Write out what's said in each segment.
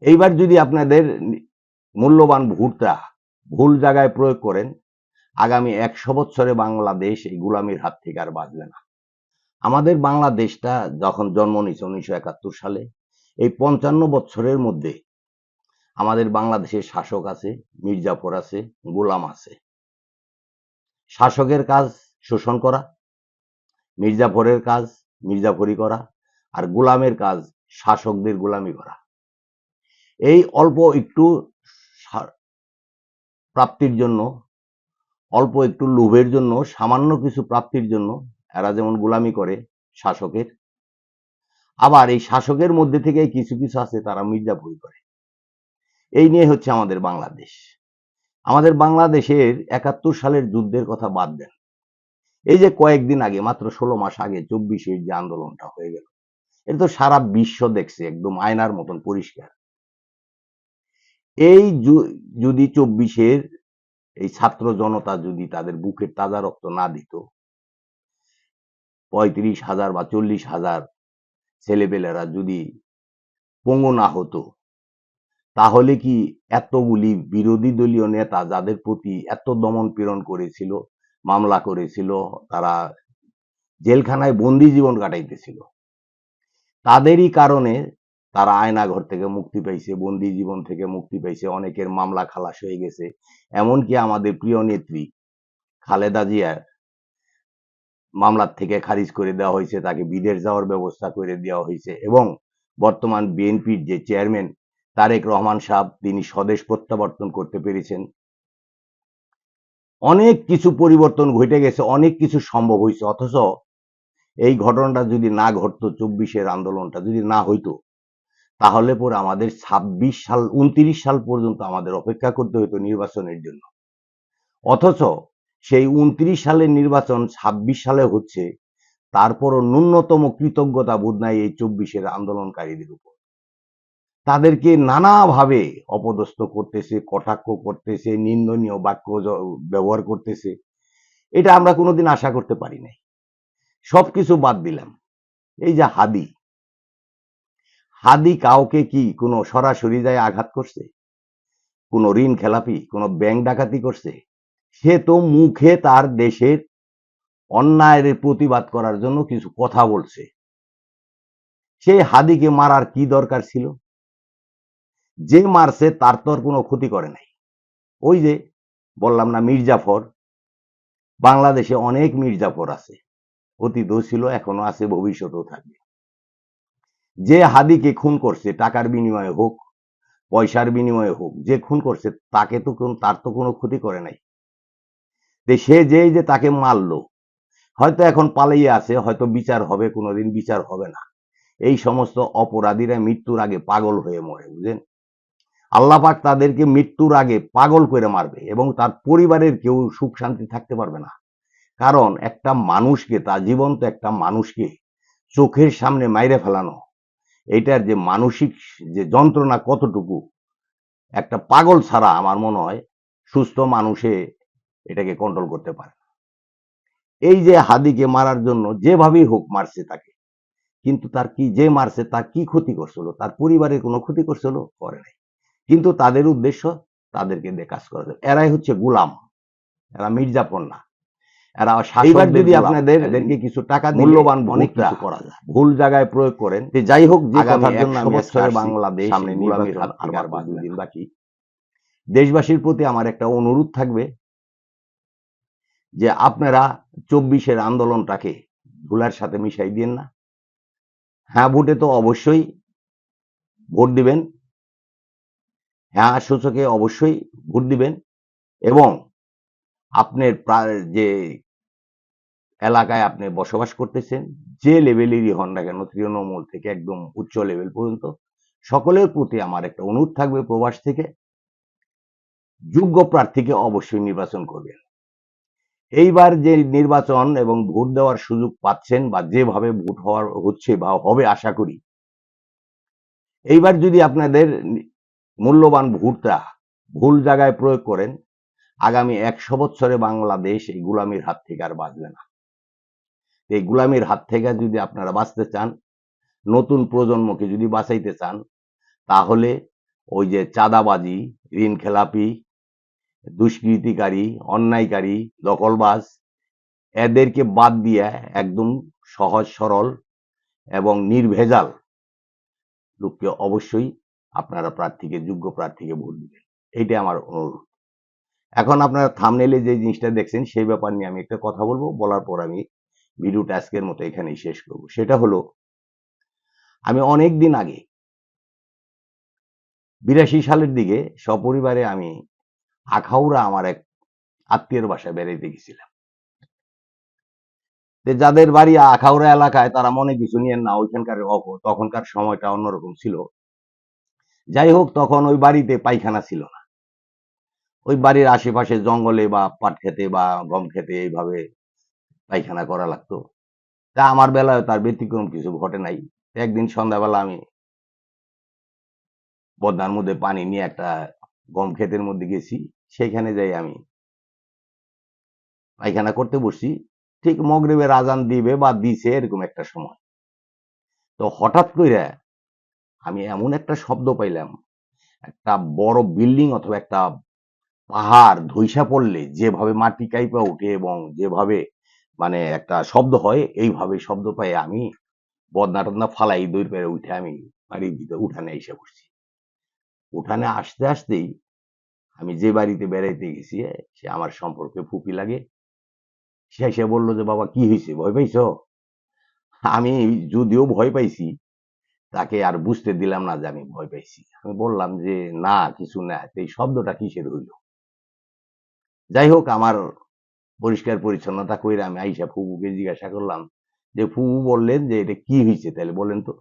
এইবার যদি আপনাদের মূল্যবান ভোটটা ভুল জায়গায় প্রয়োগ করেন, আগামী 100 বছরে বাংলাদেশ এই গোলামির হাত থেকে আর বাঁচবে না। আমাদের বাংলাদেশটা যখন জন্ম নিয়েছে 1971 সালে, এই 55 বছরের মধ্যে আমাদের বাংলাদেশের শাসক আছে, মির্জাফর আছে, গোলাম আছে। শাসকের কাজ শোষণ করা, মির্জাফরের কাজ মির্জাফরি করা, আর গোলামের কাজ শাসকদের গোলামি করা। এই অল্প একটু প্রাপ্তির জন্য, অল্প একটু লোভের জন্য, সামান্য কিছু প্রাপ্তির জন্য এরা যেমন গোলামি করে শাসকের, আবার এই শাসকের মধ্যে থেকে কিছু কিছু আছে তারা মির্জাফরি করে। এই নিয়ে হচ্ছে আমাদের বাংলাদেশ। আমাদের বাংলাদেশের 71 সালের যুদ্ধের কথা বাদ দেন, এই যে কয়েকদিন আগে, মাত্র 16 মাস আগে 24-এর যে আন্দোলনটা হয়ে গেল, এটা তো সারা বিশ্ব দেখছে, একদম আয়নার মতন পরিষ্কার। এই যদি 24-এর এই ছাত্র জনতা যদি তাদের বুকের তাজা রক্ত না দিত, 35,000 বা 40,000 ছেলেপেলেরা যদি পঙ্গু না হতো, তাহলে কি এতগুলি বিরোধী দলীয় নেতা যাদের প্রতি এত দমন পীড়ন করেছিল, মামলা করেছিল, তারা জেলখানায় বন্দি জীবন কাটাইতেছিল, তাদেরই কারণে তারা আয়নাঘর থেকে মুক্তি পাইছে, বন্দি জীবন থেকে মুক্তি পাইছে, অনেকের মামলা খালাস হয়ে গেছে। এমনকি আমাদের প্রিয় নেত্রী খালেদা জিয়ার মামলার থেকে খারিজ করে দেওয়া হয়েছে, তাকে বিদেশ যাওয়ার ব্যবস্থা করে দেওয়া হয়েছে। এবং বর্তমান বিএনপির যে চেয়ারম্যান তারেক রহমান সাহেব, তিনি স্বদেশ প্রত্যাবর্তন করতে পেরেছেন। অনেক কিছু পরিবর্তন ঘটে গেছে, অনেক কিছু সম্ভব হয়েছে। অথচ এই ঘটনাটা যদি না ঘটতো, 24-এর আন্দোলনটা যদি না হইতো, তাহলে পরে আমাদের 26 সাল 29 সাল পর্যন্ত আমাদের অপেক্ষা করতে হতো নির্বাচনের জন্য। অথচ সেই 29 সালের নির্বাচন 26 সালে হচ্ছে, তারপরও ন্যূনতম কৃতজ্ঞতা বোধ নাই এই 24-এর আন্দোলনকারীদের উপর। তাদেরকে নানাভাবে অপদস্থ করতেছে, কটাক্ষ করতেছে, নিন্দনীয় বাক্য ব্যবহার করতেছে। এটা আমরা কোনোদিন আশা করতে পারি নাই। সবকিছু বাদ দিলাম, এই যে হাদি কাউকে কি কোনো সরাসরি যায় আঘাত করছে? কোনো ঋণ খেলাপি, কোনো ব্যাংক ডাকাতি করছে? সে তো মুখে তার দেশের অন্যায়ের প্রতিবাদ করার জন্য কিছু কথা বলছে। সেই হাদিকে মারার কি দরকার ছিল? যে মারছে তার তো আর কোনো ক্ষতি করে নাই। ওই যে বললাম না, মির্জাফর, বাংলাদেশে অনেক মির্জাফর আছে, অতীতও ছিল, এখনো আছে, ভবিষ্যতেও থাকবে। যে হাদিকে খুন করছে, টাকার বিনিময়ে হোক, পয়সার বিনিময়ে হোক, যে খুন করছে তাকে তো তার তো কোনো ক্ষতি করে নাই। সে যে তাকে মারলো, হয়তো এখন পালিয়ে আছে, হয়তো বিচার হবে, কোনোদিন বিচার হবে না। এই সমস্ত অপরাধীরা মৃত্যুর আগে পাগল হয়ে মরে, বুঝলেন? আল্লাহ পাক তাদেরকে মৃত্যুর আগে পাগল করে মারবে, এবং তার পরিবারের কেউ সুখ শান্তি থাকতে পারবে না। কারণ একটা মানুষকে, তার জীবন্ত একটা মানুষকে চোখের সামনে মাইরে ফেলানো, এটার যে মানসিক যে যন্ত্রণা কতটুকু, একটা পাগল ছাড়া আমার মনে হয় সুস্থ মানুষে এটাকে কন্ট্রোল করতে পারে। এই যে হাদিকে মারার জন্য যেভাবেই হোক মারছে তাকে, কিন্তু তার কি, যে মারছে তার কি ক্ষতি করছিল? তার পরিবারের কোনো ক্ষতি করছিল? করে নাই। কিন্তু তাদের উদ্দেশ্য তাদেরকে দিয়ে কাজ করা যায়। এরাই হচ্ছে গোলাম, এরা মির্জাফর না, এরা এইবার যদি আপনাদের এদেরকে কিছু টাকা মূল্যবান অনেক কিছু করা যায়, ভুল জায়গায় প্রয়োগ করেন। যাই হোক, যে কথার জন্য আমি বছরে বাংলাদেশ সামনে গোলামির হাত থেকে আর 2 দিন বাকি, দেশবাসীর প্রতি আমার একটা অনুরোধ থাকবে যে আপনারা 24-এর আন্দোলনটাকে ভুলার সাথে মিশাই দিন না। হ্যাঁ ভোটে তো অবশ্যই ভোট দিবেন, হ্যাঁ সূচকে অবশ্যই ভোট দিবেন, এবং আপনার যে এলাকায় আপনি বসবাস করতেছেন, যে লেভেলেরই হন না কেন, তৃণমূল থেকে একদম উচ্চ লেভেল পর্যন্ত, সকলের প্রতি আমার একটা অনুরোধ থাকবে, প্রবাস থেকে যোগ্য প্রার্থীকে অবশ্যই নির্বাচন করবেন। এইবার যে নির্বাচন এবং ভোট দেওয়ার সুযোগ পাচ্ছেন, বা যেভাবে ভোট হচ্ছে বা হবে আশা করি, এইবার যদি আপনাদের মূল্যবান ভোটটা ভুল জায়গায় প্রয়োগ করেন, আগামী 100 বছরে বাংলাদেশ এই গোলামির হাত থেকে আর বাঁচবে না। এই গোলামির হাত থেকে যদি আপনারা বাঁচতে চান, নতুন প্রজন্মকে যদি বাঁচাইতে চান, তাহলে ওই যে চাঁদাবাজি, ঋণ খেলাপি, দুষ্কৃতিকারী, অন্যায়কারী, দখলবাজ, এদেরকে বাদ দিয়ে একদম সহজ সরল এবং নির্ভেজাল লোককে অবশ্যই আপনারা যোগ্য প্রার্থীকে ভোট দিবেন। এইটাই আমার অনুরোধ। এখন আপনারা থাম্বনেইলে যে জিনিসটা দেখছেন সেই ব্যাপার নিয়ে আমি একটা কথা বলবো, বলার পর আমি ভিডিওটা আজকের মতো এখানেই শেষ করব। সেটা হলো, আমি অনেক দিন আগে 82 সালের দিকে সপরিবারে আমি আখাউড়া আমার এক আত্মীয়ের বাসায় বেড়াইতে গেছিলাম। যাদের বাড়ি আখাউড়া এলাকায় তারা মনে কিছু নিয়েন না, ওইখানকার তখনকার সময়টা অন্যরকম ছিল। যাই হোক, তখন ওই বাড়িতে পায়খানা ছিল না। ওই বাড়ির আশেপাশে জঙ্গলে বা পাট খেতে বা গম খেতে এইভাবে পায়খানা করা লাগতো। তা আমার বেলায় তার ব্যতিক্রম কিছু ঘটে নাই। একদিন সন্ধ্যাবেলা আমি বদনার মধ্যে পানি নিয়ে একটা গম ক্ষেতের মধ্যে গেছি। সেইখানে যাই আমি পায়খানা করতে বসছি। ঠিক মগরিবের আজান দিবে বা দিছে এরকম একটা সময়। তো হঠাৎ করে আমি এমন একটা শব্দ পাইলাম, একটা বড় বিল্ডিং অথবা একটা পাহাড় ধইসা পড়লে যেভাবে মাটি কাইপা উঠে এবং যেভাবে মানে একটা শব্দ হয়, এইভাবে শব্দ পাই আমি বদনা টদনা ফালাই দৌড় পেরে উঠে আমি বাড়ির ভিতরে উঠানে এসে পড়ছি। উঠানে আসতে আসতেই আমি যে বাড়িতে বেড়াইতে গেছি, সে আমার সম্পর্কে ফুপি লাগে। সে এসে বললো যে, বাবা কি হয়েছে, ভয় পাইছো? আমি যদিও ভয় পাইছি, তাকে আর বুঝতে দিলাম না যে আমি ভয় পাইছি। আমি বললাম যে না, কিছু না। এই শব্দটা কিসের হইল? যাই হোক, আমার পরিষ্কার পরিচ্ছন্নতা কইরা আমি আইসা ফুপুকে জিজ্ঞাসা করলাম যে, ফুপু বললেন যে এটা কি হয়েছে, তাহলে বলেন তো।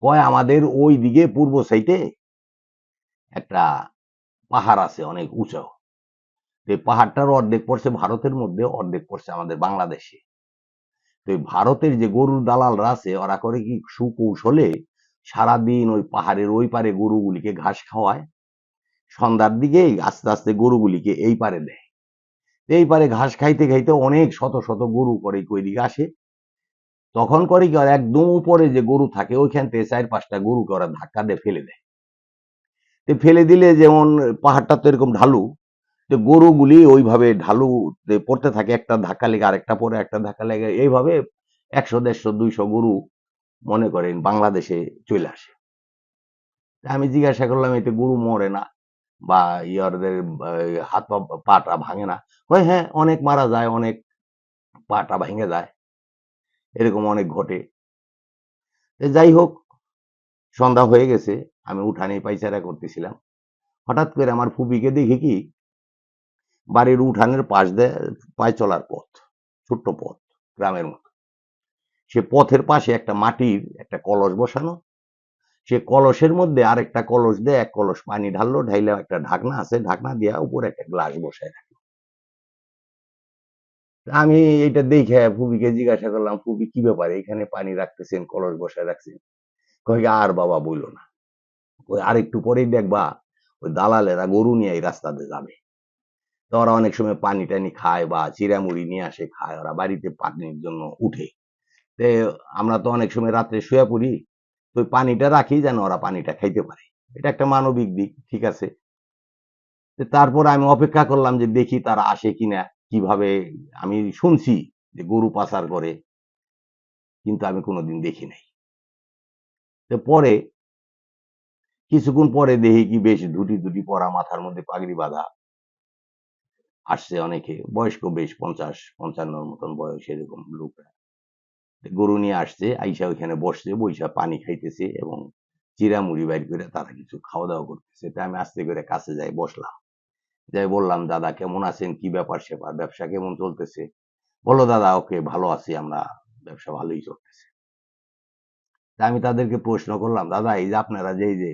কয় আমাদের ওই দিকে পূর্ব সাইডে একটা পাহাড় আছে অনেক উঁচু। এই পাহাড়টার অর্ধেক পড়ছে ভারতের মধ্যে, অর্ধেক পড়ছে আমাদের বাংলাদেশে। তো ভারতের যে গরুর দালালরা আছে, ওরা করে কি সুকৌশলে সারাদিন ওই পাহাড়ের ওই পারে গরুগুলিকে ঘাস খাওয়ায়, সন্ধ্যার দিকে আস্তে আস্তে গরুগুলিকে এই পারে দেয়। এই পারে ঘাস খাইতে খাইতে অনেক শত শত গরু করে ওইদিকে আসে। তখন করে কি, একদম উপরে যে গরু থাকে ওইখান থেকে 4-5টা গরুকে ওরা ধাক্কা দিয়ে ফেলে দেয়। তো ফেলে দিলে, যেমন পাহাড়টা তো এরকম ঢালু, তো গরুগুলি ওইভাবে ঢালু পড়তে থাকে, একটা ধাক্কা লেগে আরেকটা পরে, একটা ধাক্কা লেগে এইভাবে 100, 150, 200 গরু মনে করেন বাংলাদেশে চলে আসে। আমি জিজ্ঞাসা করলাম, এতে গরু মরে না বা ইয়ারদের হাত পাটা ভাঙে না? কয় হ্যাঁ, অনেক মারা যায়, অনেক পাটা ভেঙে যায়, এরকম অনেক ঘটে। যাই হোক, সন্ধ্যা হয়ে গেছে, আমি উঠানে পাইচারা করতেছিলাম। হঠাৎ করে আমার ফুপিকে দেখি কি, বাড়ির উঠানের পাশ দিয়ে পায়ে চলার পথ, ছোট্ট পথ, গ্রামের মতো। সে পথের পাশে একটা মাটির একটা কলস বসানো। সে কলসের মধ্যে আরেকটা কলস দিয়ে এক কলস পানি ঢাললো, ঢাইলে একটা ঢাকনা আছে, ঢাকনা দিয়া উপরে একটা গ্লাস বসায় রাখলো। আমি এটা দেখে ফুপিকে জিজ্ঞাসা করলাম, ফুপি কি ব্যাপার, এখানে পানি রাখতেছেন, কলস বসায় রাখছেন? কয় আর বাবা বইলো না, ওই আরেকটু পরেই দেখবা ওই দালালেরা গরু নিয়ে এই রাস্তাতে যাবে। তো ওরা অনেক সময় পানি টানি খায় বা চিড়ামুড়ি নিয়ে আসে খায়, ওরা বাড়িতে পানির জন্য উঠে। তে আমরা তো অনেক সময় রাত্রে শুয়ে পড়ি, তো ওই পানিটা রাখি যেন ওরা পানিটা খাইতে পারে। এটা একটা মানবিক দিক, ঠিক আছে। তারপর আমি অপেক্ষা করলাম যে দেখি তারা আসে কিনা, কিভাবে। আমি শুনছি যে গরু পাচার করে, কিন্তু আমি কোনোদিন দেখি নাই। তো পরে কিছুক্ষণ পরে দেখি কি, বেশ ধুটি ধুটি পরা, মাথার মধ্যে পাগড়ি বাঁধা আসছে অনেকে, বয়স্ক বেশ 50-55 মতন বয়স, এরকম লোকরা গরু নিয়ে আসছে, আইসা ওইখানে বসছে, বইসা পানি খাইতেছে এবং চিড়ামুড়ি বাইর করে তারা কিছু খাওয়া দাওয়া করতেছে। তাই আমি আস্তে করে কাছে যাই, বসলাম। যাই বললাম, দাদা কেমন আছেন, কি ব্যাপার স্যাপার, ব্যবসা কেমন চলতেছে? বললো, দাদা ওকে ভালো আছি আমরা, ব্যবসা ভালোই চলতেছে। তা আমি তাদেরকে প্রশ্ন করলাম, দাদা এই যে আপনারা যে এই যে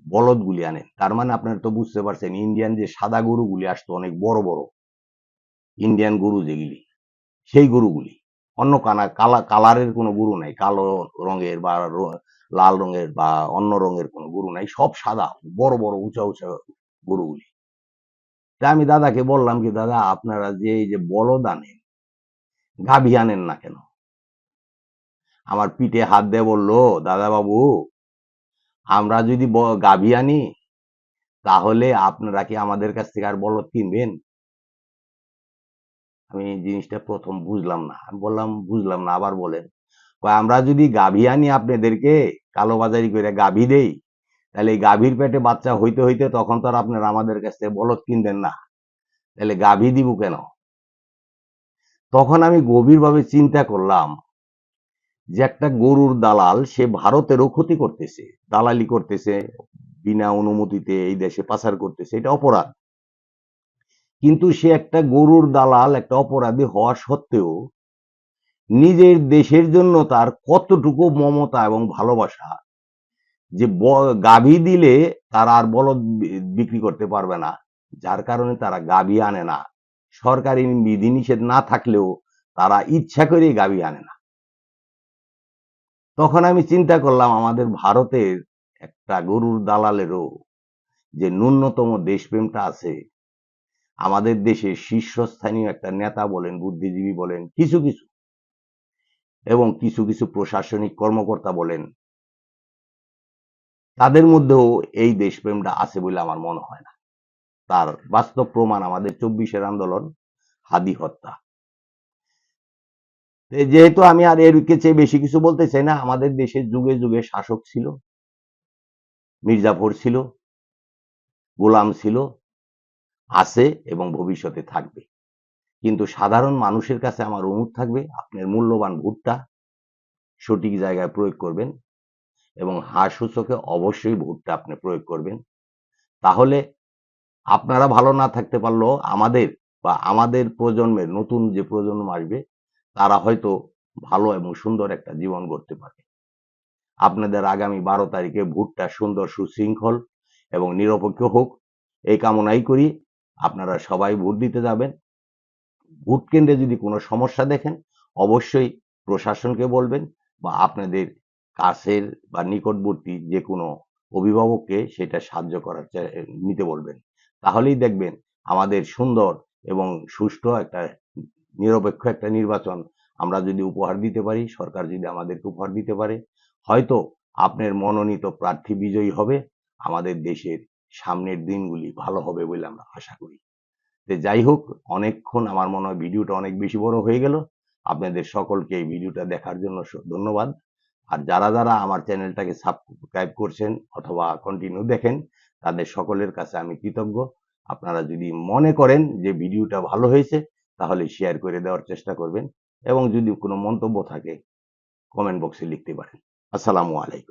বলদ গুলি আনেন, তার মানে আপনারা তো বুঝতে পারছেন ইন্ডিয়ান যে সাদা গরুগুলি আসতো, অনেক বড় বড় ইন্ডিয়ান গরু যেগুলি, সেই গরুগুলি, অন্য কালারের কোনো গরু নাই, কালো রঙের বা লাল রঙের বা অন্য রঙের কোনো গরু নাই, সব সাদা, বড় বড় উঁচা উঁচা গরুগুলি। তা আমি দাদাকে বললাম কি, দাদা আপনারা যে এই যে বলদ আনেন, গাভী আনেন না কেন? আমার পিঠে হাত দিয়ে বললো, দাদা বাবু আমরা যদি গাভী আনি তাহলে আপনারা কি আমাদের কাছ থেকে আর বলদ কিনবেন? আমি এই জিনিসটা প্রথম বুঝলাম না। আমি বললাম বুঝলাম না, আবার বলেন। আমরা যদি গাভী আনি আপনাদেরকে, কালোবাজারি করে গাভী দেই, তাহলে এই গাভীর পেটে বাচ্চা হইতে হইতে তখন তো আর আপনারা আমাদের কাছ থেকে বলদ কিনবেন না, তাহলে গাভী দিব কেন? তখন আমি গভীরভাবে চিন্তা করলাম যে একটা গরুর দালাল সে ভারতেরও ক্ষতি করতেছে, দালালি করতেছে, বিনা অনুমতিতে এই দেশে পাচার করতেছে, এটা অপরাধ। কিন্তু সে একটা গরুর দালাল, একটা অপরাধী হওয়া সত্ত্বেও নিজের দেশের জন্য তার কতটুকু মমতা এবং ভালোবাসা, যে গাভী দিলে তারা আর বলদ বিক্রি করতে পারবে না, যার কারণে তারা গাভী আনে না। সরকারি বিধিনিষেধ না থাকলেও তারা ইচ্ছা করে গাভী আনে না। তখন আমি চিন্তা করলাম আমাদের ভারতের একটা গরুর দালালেরও যে ন্যূনতম দেশপ্রেমটা আছে, আমাদের দেশের শীর্ষস্থানীয় একটা নেতা বলেন, বুদ্ধিজীবী বলেন, কিছু কিছু এবং কিছু কিছু প্রশাসনিক কর্মকর্তা বলেন, তাদের মধ্যেও এই দেশপ্রেমটা আছে বলে আমার মনে হয় না। তার বাস্তব প্রমাণ আমাদের 24-এর আন্দোলন, হাদি হত্যা। যেহেতু আমি আর এর চেয়ে বেশি কিছু বলতে চাই না, আমাদের দেশে যুগে যুগে শাসক ছিল, মির্জাফর ছিল, গোলাম ছিল, আছে এবং ভবিষ্যতে থাকবে। কিন্তু সাধারণ মানুষের কাছে আমার অনুরোধ থাকবে, আপনার মূল্যবান ভোটটা সঠিক জায়গায় প্রয়োগ করবেন এবং হার সূচকে অবশ্যই ভোটটা আপনি প্রয়োগ করবেন। তাহলে আপনারা ভালো না থাকতে পারলেও আমাদের বা আমাদের প্রজন্মের নতুন যে প্রজন্ম আসবে তারা হয়তো ভালো এবং সুন্দর একটা জীবন গড়তে পারবে। আপনাদের আগামী 12 তারিখে ভোটটা সুন্দর, সুশৃঙ্খল এবং নিরপেক্ষ হোক, এই কামনাই করি। আপনারা সবাই ভোট দিতে যাবেন। ভোট কেন্দ্রে যদি কোনো সমস্যা দেখেন অবশ্যই প্রশাসনকে বলবেন বা আপনাদের কাছের বা নিকটবর্তী যে কোনো অভিভাবককে সেটা সাহায্য করার নিতে বলবেন। তাহলেই দেখবেন আমাদের সুন্দর এবং সুষ্ঠু একটা নিরপেক্ষ একটা নির্বাচন আমরা যদি উপহার দিতে পারি, সরকার যদি আমাদেরকে উপহার দিতে পারে, হয়তো আপনার মনোনীত প্রার্থী বিজয়ী হবে। আমাদের দেশের সামনের দিনগুলি ভালো হবে বলে আমরা আশা করি। যাই হোক, অনেকক্ষণ আমার মনে হয় ভিডিওটা অনেক বেশি বড় হয়ে গেল। আপনাদের সকলকে এই ভিডিওটা দেখার জন্য ধন্যবাদ। আর যারা যারা আমার চ্যানেলটাকে সাবস্ক্রাইব করছেন অথবা কন্টিনিউ দেখেন, তাদের সকলের কাছে আমি কৃতজ্ঞ। আপনারা যদি মনে করেন যে ভিডিওটা ভালো হয়েছে তাহলে শেয়ার করে দেওয়ার চেষ্টা করবেন এবং যদি কোনো মন্তব্য থাকে কমেন্ট বক্সে লিখতে পারেন। আসসালামু আলাইকুম।